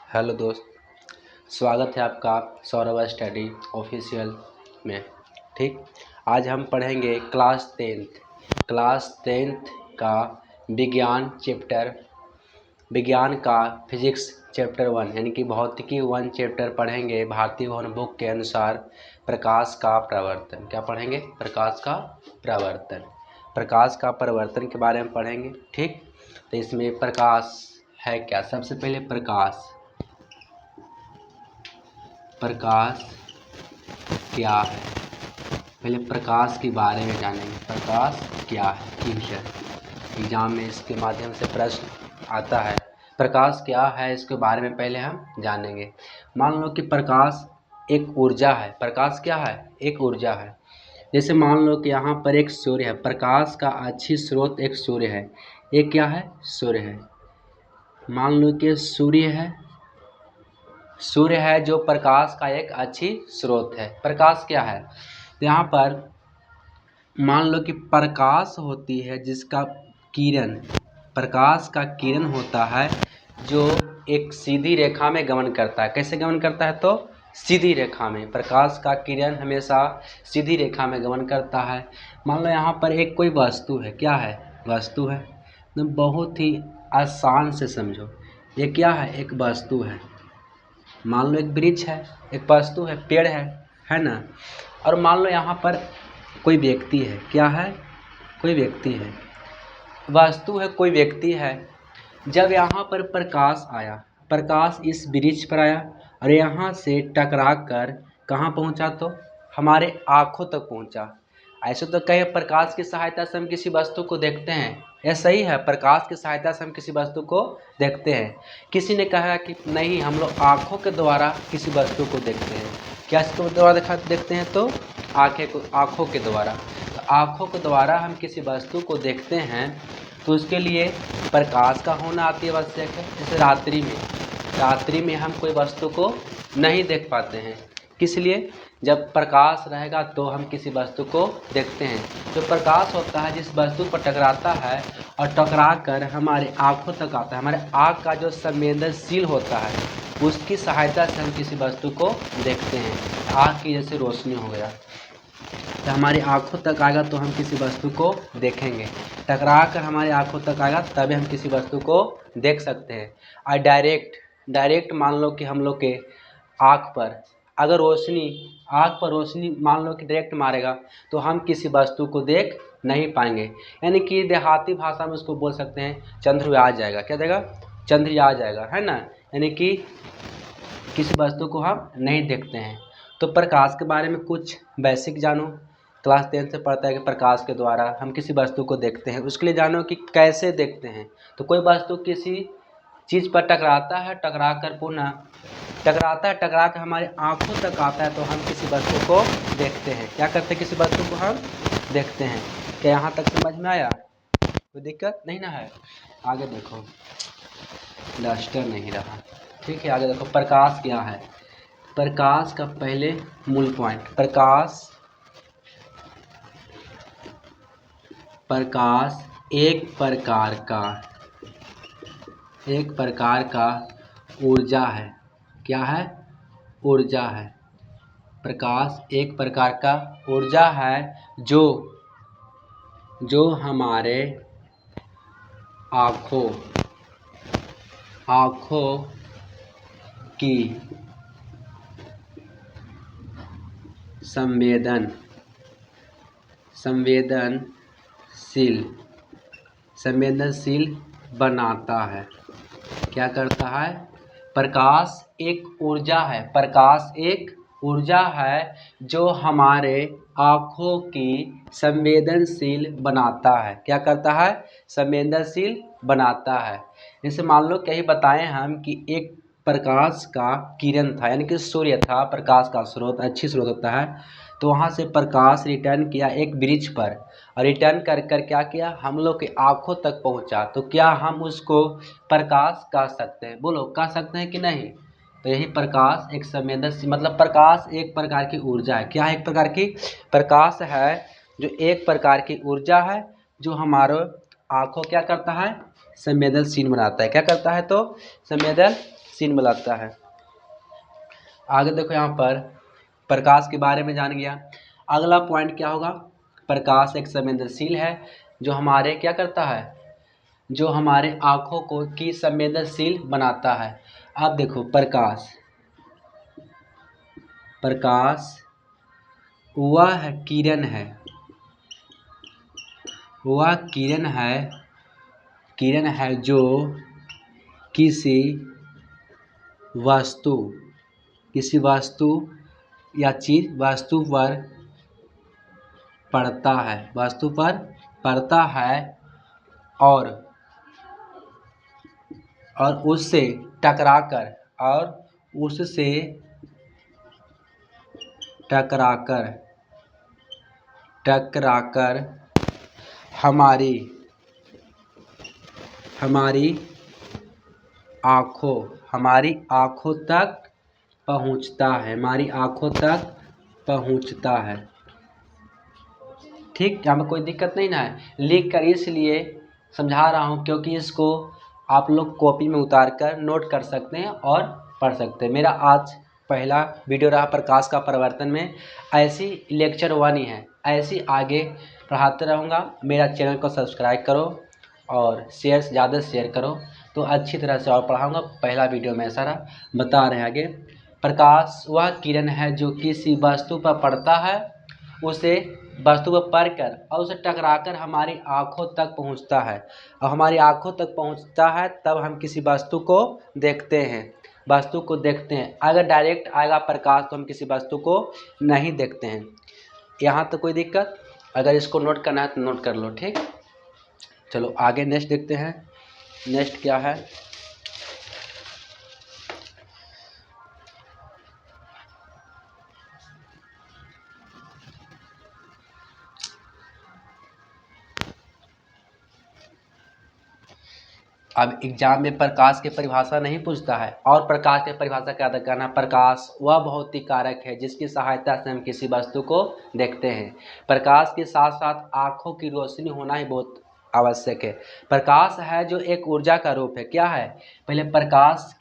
Hello दोस्त, स्वागत है आपका सौरभ स्टडी ऑफिशियल में। ठीक, आज हम पढ़ेंगे क्लास टेंथ का विज्ञान का फिजिक्स चैप्टर 1 यानी कि भौतिकी 1 चैप्टर पढ़ेंगे। भारतीय भवन बुक के अनुसार प्रकाश का प्रवर्तन। क्या पढ़ेंगे? प्रकाश का प्रवर्तन के बारे में पढ़ेंगे। ठीक, तो इसमें प्रकाश है क्या? सबसे पहले प्रकाश क्या है? पहले प्रकाश के बारे में जानेंगे। प्रकाश क्या है? फ्यूचर एग्जाम में इसके माध्यम से प्रश्न आता है। प्रकाश क्या है, इसके बारे में पहले हम जानेंगे। मान लो कि प्रकाश एक ऊर्जा है। प्रकाश क्या है? एक ऊर्जा है। जैसे मान लो कि यहाँ पर एक सूर्य है। प्रकाश का अच्छी स्रोत एक सूर्य है। एक क्या है? सूर्य है। मान लो कि सूर्य है जो प्रकाश का एक अच्छी स्रोत है। प्रकाश क्या है? तो यहाँ पर मान लो कि प्रकाश होती है जिसका किरण, प्रकाश का किरण होता है जो एक सीधी रेखा में गमन करता है। कैसे गमन करता है? तो सीधी रेखा में। प्रकाश का किरण हमेशा सीधी रेखा में गमन करता है। मान लो यहाँ पर एक कोई वस्तु है। क्या है? वस्तु है। तो बहुत ही आसान से समझो, ये क्या है? एक वस्तु है। मान लो एक वृक्ष है, एक वस्तु है, पेड़ है ना। और मान लो यहाँ पर कोई व्यक्ति है। क्या है? कोई व्यक्ति है। वस्तु है, कोई व्यक्ति है। जब यहाँ पर प्रकाश आया, प्रकाश इस वृक्ष पर आया और यहाँ से टकरा कर कहाँ पहुँचा? तो हमारे आँखों तक पहुँचा। ऐसे तो कहे प्रकाश की सहायता से हम किसी वस्तु को देखते हैं। यह सही है, प्रकाश की सहायता से हम किसी वस्तु को देखते हैं। किसी ने कहा कि नहीं, हम लोग आँखों के द्वारा किसी वस्तु को देखते हैं। क्या इसको द्वारा देखते हैं? तो आँखों के द्वारा। तो आँखों के द्वारा हम किसी वस्तु को देखते हैं, तो उसके लिए प्रकाश का होना अति आवश्यक है। जैसे रात्रि में हम कोई वस्तु को नहीं देख पाते हैं। किस लिए? जब प्रकाश रहेगा तो हम किसी वस्तु को देखते हैं। जो प्रकाश होता है जिस वस्तु पर टकराता है और टकरा कर हमारे आँखों तक आता है, हमारे आँख का जो संवेदनशील होता है उसकी सहायता से हम किसी वस्तु को देखते हैं। आँख की जैसे रोशनी हो गया, तो हमारी आँखों तक आएगा तो हम किसी वस्तु को देखेंगे। टकरा कर हमारी आँखों तक आएगा तभी हम किसी वस्तु को देख सकते हैं। और डायरेक्ट मान लो कि हम लोग के आँख पर अगर आँख पर रोशनी मान लो कि डायरेक्ट मारेगा तो हम किसी वस्तु को देख नहीं पाएंगे। यानी कि देहाती भाषा में उसको बोल सकते हैं चंद्र आ जाएगा। क्या देगा? चंद्र आ जाएगा, है ना। यानी कि किसी वस्तु को हम नहीं देखते हैं। तो प्रकाश के बारे में कुछ बेसिक जानो। क्लास 10 से पढ़ता है कि प्रकाश के द्वारा हम किसी वस्तु को देखते हैं। उसके लिए जानो कि कैसे देखते हैं। तो कोई वस्तु किसी चीज़ पर टकराता है, टकरा कर हमारे आँखों तक आता है तो हम किसी वस्तु को देखते हैं। क्या करते हैं? किसी वस्तु को हम देखते हैं। क्या यहाँ तक समझ में आया? कोई दिक्कत नहीं ना है? आगे देखो, डस्टर नहीं रहा। ठीक है, आगे देखो प्रकाश क्या है। प्रकाश का पहले मूल पॉइंट, प्रकाश एक प्रकार का ऊर्जा है। क्या है? ऊर्जा है। प्रकाश एक प्रकार का ऊर्जा है जो हमारे आँखों की संवेदनशील बनाता है। क्या करता है? प्रकाश एक ऊर्जा है जो हमारे आँखों की संवेदनशील बनाता है। क्या करता है? संवेदनशील बनाता है। जैसे मान लो कहीं बताएं हम कि एक प्रकाश का किरण था, यानी कि सूर्य था, प्रकाश का स्रोत, अच्छी स्रोत होता है। तो वहाँ से प्रकाश रिटर्न किया एक वृक्ष पर और रिटर्न कर क्या किया? हम लोग की आँखों तक पहुँचा। तो क्या हम उसको प्रकाश कह सकते हैं? बोलो, कह सकते हैं कि नहीं? तो यही प्रकाश एक संवेदनशील, मतलब प्रकाश एक प्रकार की ऊर्जा है। क्या है? एक प्रकार की प्रकाश है जो एक प्रकार की ऊर्जा है जो हमारे आँखों क्या करता है? संवेदनशील बनाता है। क्या करता है? तो संवेदनशील संवेदनशील बनाता है। आगे देखो यहाँ पर प्रकाश के बारे में जान गया। अगला पॉइंट क्या होगा, प्रकाश एक संवेदनशील है जो हमारे क्या करता है, जो हमारे आँखों को की संवेदनशील बनाता है। अब देखो प्रकाश वह किरण है, वह किरण है जो किसी वस्तु या चीज वस्तु पर पड़ता है और उससे टकराकर हमारी आँखों तक पहुँचता है। ठीक, यहाँ में कोई दिक्कत नहीं ना है। लिख कर इसलिए समझा रहा हूँ क्योंकि इसको आप लोग कॉपी में उतार कर नोट कर सकते हैं और पढ़ सकते हैं। मेरा आज पहला वीडियो रहा प्रकाश का परिवर्तन में। ऐसी लेक्चर 1 ही है, ऐसी आगे पढ़ाते रहूँगा। मेरा चैनल को सब्सक्राइब करो और शेयर ज़्यादा शेयर करो तो अच्छी तरह से और पढ़ाऊँगा। पहला वीडियो में ऐसा रहा, बता रहे हैं आगे। प्रकाश वह किरण है जो किसी वस्तु पर पड़ता है, उसे वस्तु पर पड़कर और उसे टकराकर हमारी आँखों तक पहुँचता है, और हमारी आँखों तक पहुँचता है तब हम किसी वस्तु को देखते हैं। अगर डायरेक्ट आएगा प्रकाश तो हम किसी वस्तु को नहीं देखते हैं। यहाँ तो कोई दिक्कत, अगर इसको नोट करना है तो नोट कर लो। ठीक, चलो आगे नेक्स्ट देखते हैं। नेक्स्ट क्या है, अब एग्जाम में प्रकाश की परिभाषा नहीं पूछता है, और प्रकाश की परिभाषा क्या करना, प्रकाश वह भौतिक कारक है जिसकी सहायता से हम किसी वस्तु को देखते हैं। प्रकाश के साथ साथ आँखों की रोशनी होना ही बहुत आवश्यक है। प्रकाश है जो एक ऊर्जा का रूप है। क्या है, पहले प्रकाश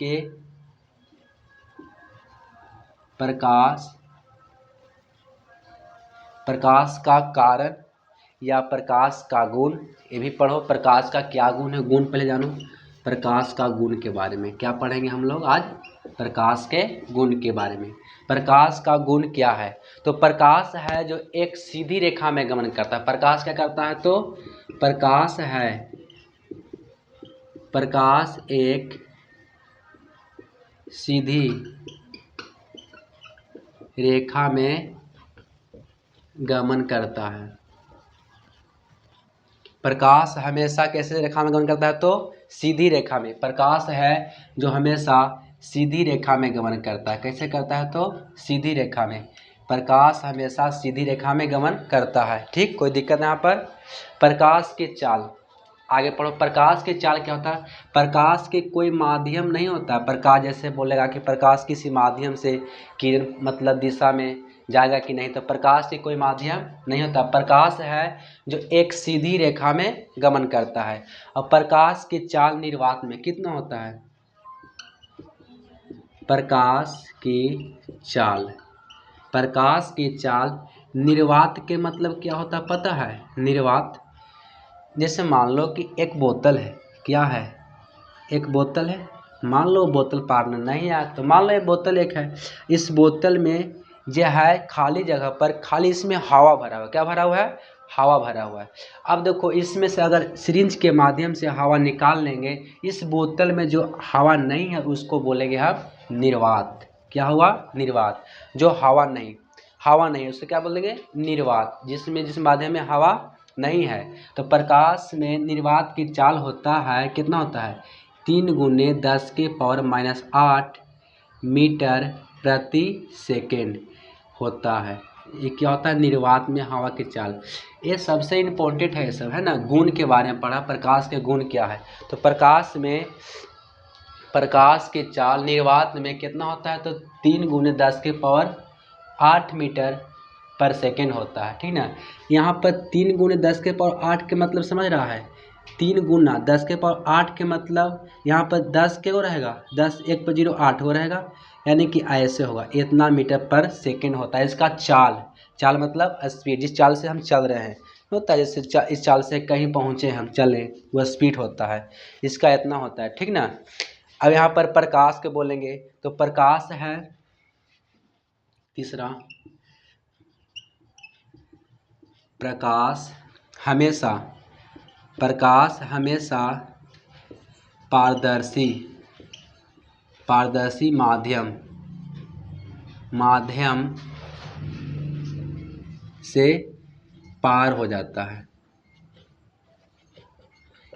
का कारण या प्रकाश का गुण, ये भी पढ़ो। प्रकाश का क्या गुण है, गुण पहले जानो। प्रकाश का गुण के बारे में क्या पढ़ेंगे हम लोग आज, प्रकाश के गुण के बारे में। प्रकाश का गुण क्या है, तो प्रकाश है जो एक सीधी रेखा में गमन करता है। प्रकाश क्या करता है, तो प्रकाश एक सीधी रेखा में गमन करता है। प्रकाश हमेशा कैसे रेखा में गमन करता है, तो सीधी रेखा में। प्रकाश है जो हमेशा सीधी रेखा में गमन करता है। कैसे करता है, तो सीधी रेखा में। प्रकाश हमेशा सीधी रेखा में गमन करता है। ठीक, कोई दिक्कत यहाँ पर। प्रकाश की चाल, आगे पढ़ो। प्रकाश की चाल क्या होता है, प्रकाश के कोई माध्यम नहीं होता। प्रकाश जैसे बोलेगा कि प्रकाश किसी माध्यम से किरण मतलब दिशा में जाएगा कि नहीं, तो प्रकाश के कोई माध्यम नहीं होता। प्रकाश है जो एक सीधी रेखा में गमन करता है। और प्रकाश की चाल निर्वात में कितना होता है, प्रकाश की चाल निर्वात के मतलब क्या होता है पता है, निर्वात। जैसे मान लो कि एक बोतल है, क्या है, एक बोतल है। मान लो बोतल पार में नहीं आया, तो मान लो ये बोतल एक है। इस बोतल में जो है खाली जगह पर खाली इसमें हवा भरा हुआ है। क्या भरा हुआ है, हवा भरा हुआ है। अब देखो इसमें से अगर सिरिंज के माध्यम से हवा निकाल लेंगे, इस बोतल में जो हवा नहीं है उसको बोलेंगे हम निर्वात। क्या हुआ, निर्वात। जो हवा नहीं उससे क्या बोलेंगे, निर्वात। जिस माध्यम में हवा नहीं है। तो प्रकाश में निर्वात की चाल होता है, कितना होता है, 3 × 10⁻⁸ मीटर प्रति सेकेंड होता है। ये क्या होता है, निर्वात में हवा की चाल। ये सबसे इम्पोर्टेंट है, ये सब है ना। गुण के बारे में पढ़ा, प्रकाश के गुण क्या है। तो प्रकाश की चाल निर्वात में कितना होता है, तो 3 × 10⁸ मीटर पर सेकेंड होता है। ठीक ना। यहाँ पर 3 × 10⁸ के मतलब समझ रहा है, 3 गुना 10 के पावर 8 के मतलब यहाँ पर 10 के वो रहेगा, 10 1 पर 0 8 वो रहेगा, यानी कि ऐसे होगा, इतना मीटर पर सेकेंड होता है इसका चाल। चाल मतलब स्पीड, जिस चाल से हम चल रहे हैं होता है, जैसे इस चाल से कहीं पहुँचे हम चले, वह स्पीड होता है, इसका इतना होता है, ठीक ना। अब यहाँ पर प्रकाश के बोलेंगे तो प्रकाश है तीसरा, प्रकाश हमेशा पारदर्शी माध्यम से पार हो जाता है,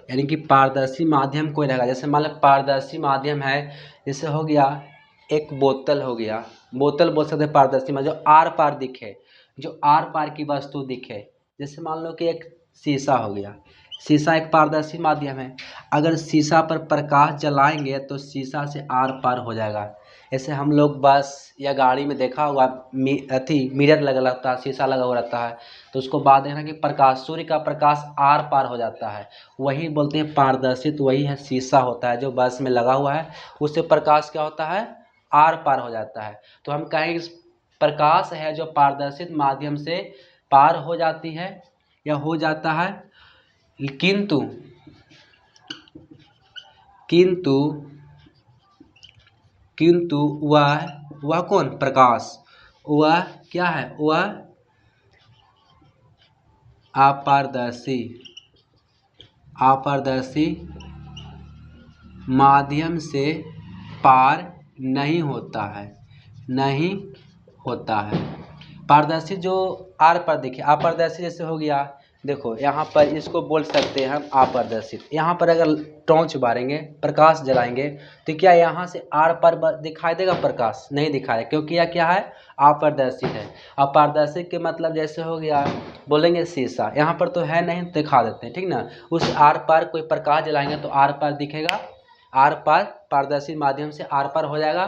यानी कि पारदर्शी माध्यम कोई रहेगा। जैसे मान लो पारदर्शी माध्यम है, जैसे हो गया एक बोतल हो गया, बोतल बोल सकते हैं पारदर्शी माध्यम, जो आर पार दिखे, जो आर पार की वस्तु दिखे। जैसे मान लो कि एक शीशा हो गया, शीशा एक पारदर्शी माध्यम है, अगर शीशा पर प्रकाश जलाएंगे तो शीशा से आर पार हो जाएगा। ऐसे हम लोग बस या गाड़ी में देखा होगा मिरर लगा रहता है, शीशा लगा हुआ रहता है, तो उसको बाद देखना कि प्रकाश, सूर्य का प्रकाश आर पार हो जाता है, वही बोलते हैं पारदर्शी। तो वही है शीशा होता है जो बस में लगा हुआ है, उससे प्रकाश क्या होता है, आर पार हो जाता है। तो हम कहेंगे प्रकाश है जो पारदर्शी माध्यम से पार हो जाती है या हो जाता है, किंतु वह कौन, प्रकाश, वह क्या है, वह अपारदर्शी माध्यम से पार नहीं होता है। पारदर्शी जो आर पर दिखे, अपारदर्शी जैसे हो गया, देखो यहाँ पर इसको बोल सकते हैं हम अपारदर्शी। यहाँ पर अगर टॉर्च बारेंगे, प्रकाश जलाएंगे, तो क्या यहाँ से आर पर दिखाई देगा प्रकाश, नहीं दिखाएगा, क्योंकि यह क्या है, अपारदर्शी है। अपारदर्शी के मतलब जैसे हो गया, बोलेंगे शीशा, यहाँ पर तो है नहीं, दिखा देते हैं, ठीक ना। उस आर पार कोई प्रकाश जलाएंगे तो आर पार दिखेगा, आर पार पारदर्शी माध्यम से आर पार हो जाएगा,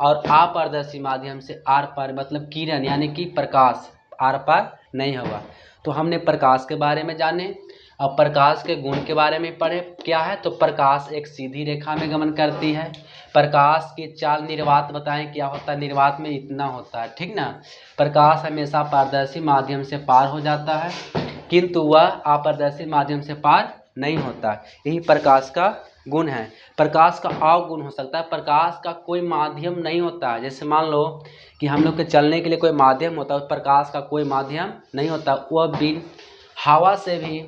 और अपारदर्शी माध्यम से आर पार मतलब किरण यानी कि प्रकाश आर पार नहीं होगा। तो हमने प्रकाश के बारे में जाने, अब प्रकाश के गुण के बारे में पढ़े। क्या है, तो प्रकाश एक सीधी रेखा में गमन करती है। प्रकाश की चाल निर्वात बताएं क्या होता है, निर्वात में इतना होता है, ठीक ना। प्रकाश हमेशा पारदर्शी माध्यम से पार हो जाता है, किंतु वह अपारदर्शी माध्यम से पार नहीं होता। यही प्रकाश का गुण है। प्रकाश का अवगुण हो सकता है, प्रकाश का कोई माध्यम नहीं होता है। जैसे मान लो कि हम लोग के चलने के लिए कोई माध्यम होता है, प्रकाश का कोई माध्यम नहीं होता, वह बिन हवा से भी,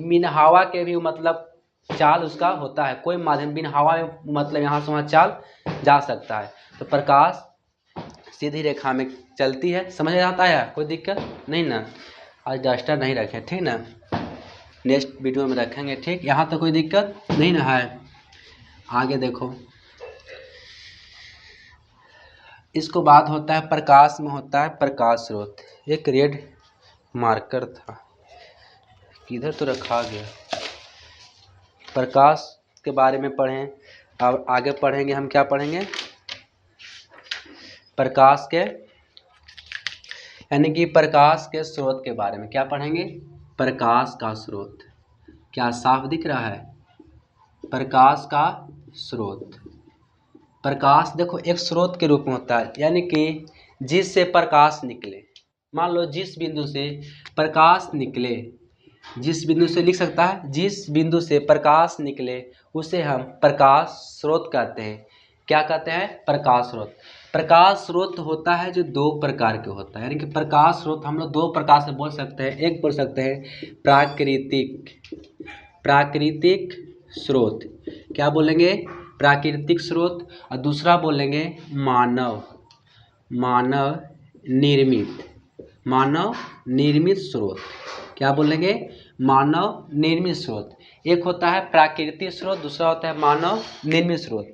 बिन हवा के भी मतलब चाल उसका होता है, कोई माध्यम बिन हवा में मतलब यहाँ से वहाँ चाल जा सकता है। तो प्रकाश सीधी रेखा में चलती है, समझ आता है, कोई दिक्कत नहीं ना। आज डस्टर नहीं रखे, ठीक ना, नेक्स्ट वीडियो में रखेंगे, ठीक। यहाँ तो कोई दिक्कत नहीं ना है। आगे देखो, इसको बाद होता है प्रकाश में होता है प्रकाश स्रोत। एक रेड मार्कर था, किधर तो रखा गया। प्रकाश के बारे में पढ़ें। अब आगे पढ़ेंगे हम, क्या पढ़ेंगे, प्रकाश के यानी कि प्रकाश के स्रोत के बारे में क्या पढ़ेंगे, प्रकाश का स्रोत। क्या साफ दिख रहा है, प्रकाश का स्रोत। प्रकाश देखो एक स्रोत के रूप में होता है, यानी कि जिससे प्रकाश निकले। मान लो जिस बिंदु से प्रकाश निकले, जिस बिंदु से लिख सकता है, जिस बिंदु से प्रकाश निकले उसे हम प्रकाश स्रोत कहते हैं। क्या कहते हैं, प्रकाश स्रोत। प्रकाश स्रोत होता है जो दो प्रकार के होता है, यानी कि प्रकाश स्रोत हम लोग दो प्रकार से बोल सकते हैं। एक बोल सकते हैं प्राकृतिक स्रोत, क्या बोलेंगे, प्राकृतिक स्रोत। और दूसरा बोलेंगे मानव निर्मित स्रोत। क्या बोलेंगे, मानव निर्मित स्रोत। एक होता है प्राकृतिक स्रोत, दूसरा होता है मानव निर्मित स्रोत।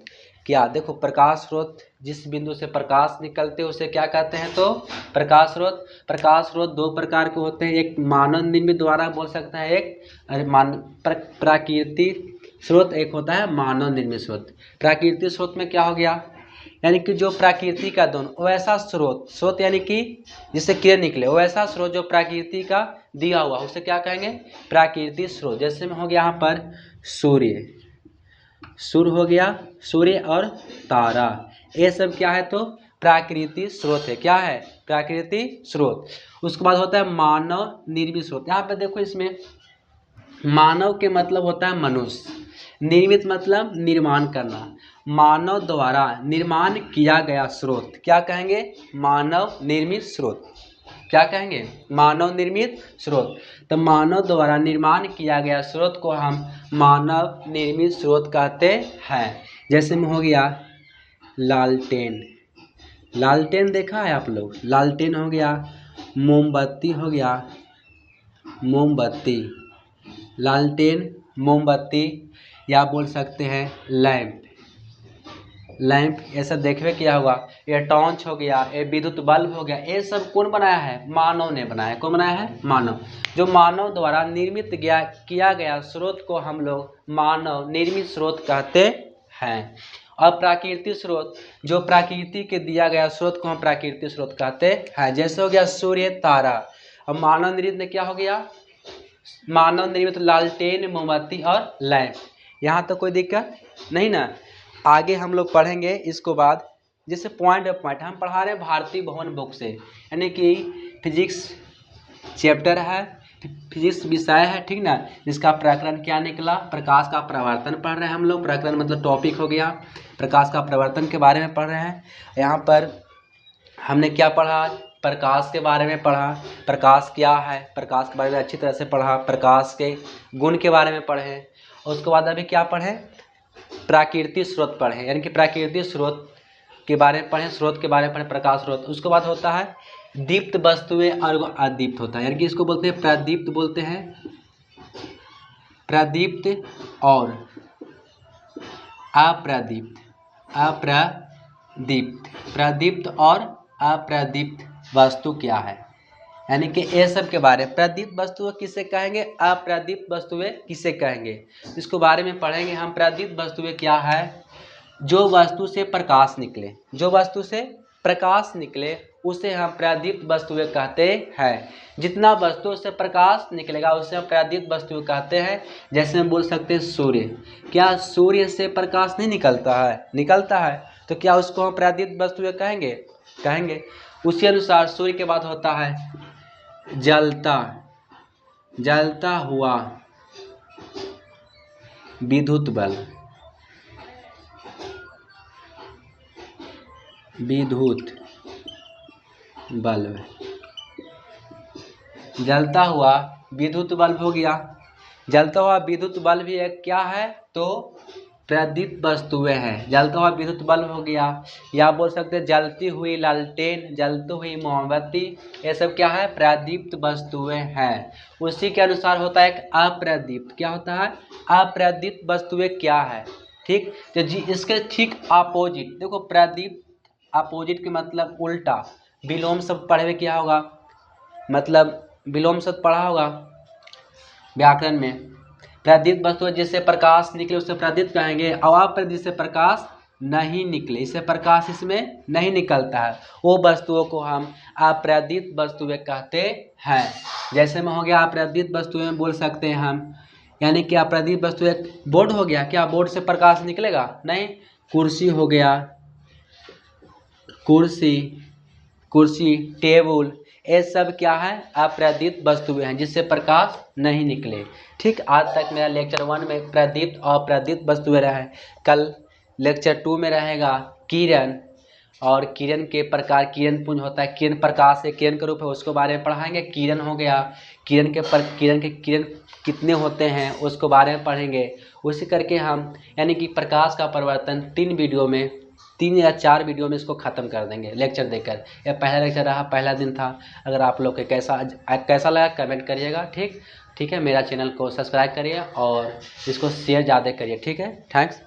क्या देखो, प्रकाश स्रोत जिस बिंदु से प्रकाश निकलते हैं उसे क्या कहते हैं, तो प्रकाश स्रोत। प्रकाश स्रोत दो प्रकार के होते हैं, एक मानव निर्मित द्वारा बोल सकते हैं, एक प्राकृतिक स्रोत, एक होता है मानव निर्मित स्रोत। प्राकृतिक स्रोत में क्या हो गया, यानी कि जो प्रकृति का दोनों वैसा स्रोत यानी कि जिससे किरण निकले वैसा स्रोत जो प्रकृति का दिया हुआ उसे क्या कहेंगे, प्राकृतिक स्रोत। जैसे में हो गया यहाँ पर सूर्य हो गया, सूर्य और तारा, ये सब क्या है तो प्राकृतिक स्रोत है। क्या है, प्राकृतिक स्रोत। उसके बाद होता है मानव निर्मित स्रोत। यहाँ पे देखो इसमें मानव के मतलब होता है मनुष्य, निर्मित मतलब निर्माण करना, मानव द्वारा निर्माण किया गया स्रोत क्या कहेंगे, मानव निर्मित स्रोत। क्या कहेंगे, मानव निर्मित स्रोत। तो मानव द्वारा निर्माण किया गया स्रोत को हम मानव निर्मित स्रोत कहते हैं। जैसे में हो गया लालटेन, लालटेन देखा है आप लोग, लालटेन हो गया, मोमबत्ती हो गया, मोमबत्ती, लालटेन, मोमबत्ती, या बोल सकते हैं लैंप, लैंप ऐसा देखने क्या हुआ। ये टॉर्च हो गया, ये विद्युत बल्ब हो गया, ये सब कौन बनाया है, मानव ने बनाया। कौन बनाया है, मानव। जो मानव द्वारा निर्मित किया गया स्रोत को हम लोग मानव निर्मित स्रोत कहते हैं। और प्राकृतिक स्रोत, जो प्रकृति के दिया गया स्रोत को हम प्राकृतिक स्रोत कहते हैं। जैसे हो गया सूर्य, तारा। अब मानव निर्मित में क्या हो गया, मानव निर्मित लालटेन, मोमबत्ती और लैंप। यहाँ तो कोई दिक्कत नहीं ना। आगे हम लोग पढ़ेंगे इसको बाद, जैसे पॉइंट बाय पॉइंट हम पढ़ा रहे हैं भारती भवन बुक से, यानी कि फिजिक्स चैप्टर है, फिजिक्स विषय है, ठीक ना। जिसका प्रकरण क्या निकला, प्रकाश का प्रवर्तन पढ़ रहे हैं हम लोग। प्रकरण मतलब टॉपिक हो गया, प्रकाश का प्रवर्तन के बारे में पढ़ रहे हैं। यहाँ पर हमने क्या पढ़ा, प्रकाश के बारे में पढ़ा, प्रकाश क्या है, प्रकाश के बारे में अच्छी तरह से पढ़ा, प्रकाश के गुण के बारे में पढ़े। उसके बाद अभी क्या पढ़े, प्राकृतिक स्रोत पढ़े, यानी कि प्राकृतिक स्रोत के बारे में पढ़े, स्रोत के बारे में पढ़े, प्रकाश स्रोत। उसके बाद होता है दीप्त वस्तुएं और अदीप्त होता है, यानी कि इसको बोलते हैं प्रदीप्त, बोलते हैं प्रदीप्त और अप्रदीप्त, अप्रदीप्त, प्रदीप्त और अप्रदीप्त वस्तु क्या है, यानी कि ये सब के बारे में। प्रदीप्त वस्तुएं किसे कहेंगे, अप्रदीप्त वस्तुएं किसे कहेंगे, इसको बारे में पढ़ेंगे हम। प्रदीप्त वस्तुएं क्या है, जो वस्तु से प्रकाश निकले, जो वस्तु से प्रकाश निकले उसे हम प्रदीप्त वस्तुएं कहते हैं। जितना वस्तु से प्रकाश निकलेगा उसे हम प्रदीप्त वस्तुएं कहते हैं। जैसे हम बोल सकते हैं सूर्य, क्या सूर्य से प्रकाश नहीं निकलता है, निकलता है, तो क्या उसको हम प्रदीप्त वस्तुएं कहेंगे, कहेंगे। उसी अनुसार सूर्य के बाद होता है जलता, जलता हुआ विद्युत बल्ब, विद्युत बल्ब, जलता हुआ विद्युत बल्ब हो गया। जलता हुआ विद्युत बल्ब भी एक क्या है तो प्रदीप्त वस्तुएं हैं। जलता हुआ विद्युत बल्ब हो गया, या बोल सकते हैं जलती हुई लालटेन, जलती हुई मोमबत्ती, ये सब क्या है, प्रदीप्त वस्तुएं हैं। उसी के अनुसार होता है एक अप्रदीप्त, क्या होता है, अप्रदीप्त वस्तुएं क्या है, ठीक। तो जी इसके ठीक अपोजिट देखो, प्रदीप्त अपोजिट के मतलब उल्टा, विलोम शब्द पढ़े हुए क्या होगा, मतलब विलोम शब्द पढ़ा होगा व्याकरण में। प्रदीप्त वस्तु जिससे प्रकाश निकले उसे प्रदीप्त कहेंगे, और अप्रदीप्त जिससे प्रकाश नहीं निकले, इससे प्रकाश इसमें नहीं निकलता है, वो वस्तुओं को हम अप्रदीप्त वस्तुएं कहते हैं। जैसे में हो गया अप्रदीप्त वस्तुएं बोल सकते हैं हम, यानी कि अप्रदीप्त वस्तुएं, बोर्ड हो गया, क्या बोर्ड से प्रकाश निकलेगा नहीं। कुर्सी हो गया, कुर्सी, कुर्सी, टेबल, ये सब क्या है, अप्रदीप्त वस्तुएं हैं जिससे प्रकाश नहीं निकले, ठीक। आज तक मेरा लेक्चर 1 में प्रदीप्त और अप्रदीप्त वस्तुएं रहा है। कल लेक्चर 2 में रहेगा किरण, और किरण के प्रकार, किरण पुंज होता है, किरण प्रकाश है, किरण का रूप है, उसको बारे में पढ़ाएंगे। किरण हो गया, किरण किरण कितने होते हैं उसको बारे में पढ़ेंगे। उसी करके हम यानी कि प्रकाश का परिवर्तन 3 या 4 वीडियो में इसको ख़त्म कर देंगे लेक्चर देकर। यह पहला लेक्चर रहा, पहला दिन था। अगर आप लोग के कैसा लगा कमेंट करिएगा, ठीक है। मेरा चैनल को सब्सक्राइब करिए और इसको शेयर ज़्यादा करिए, ठीक है। थैंक्स।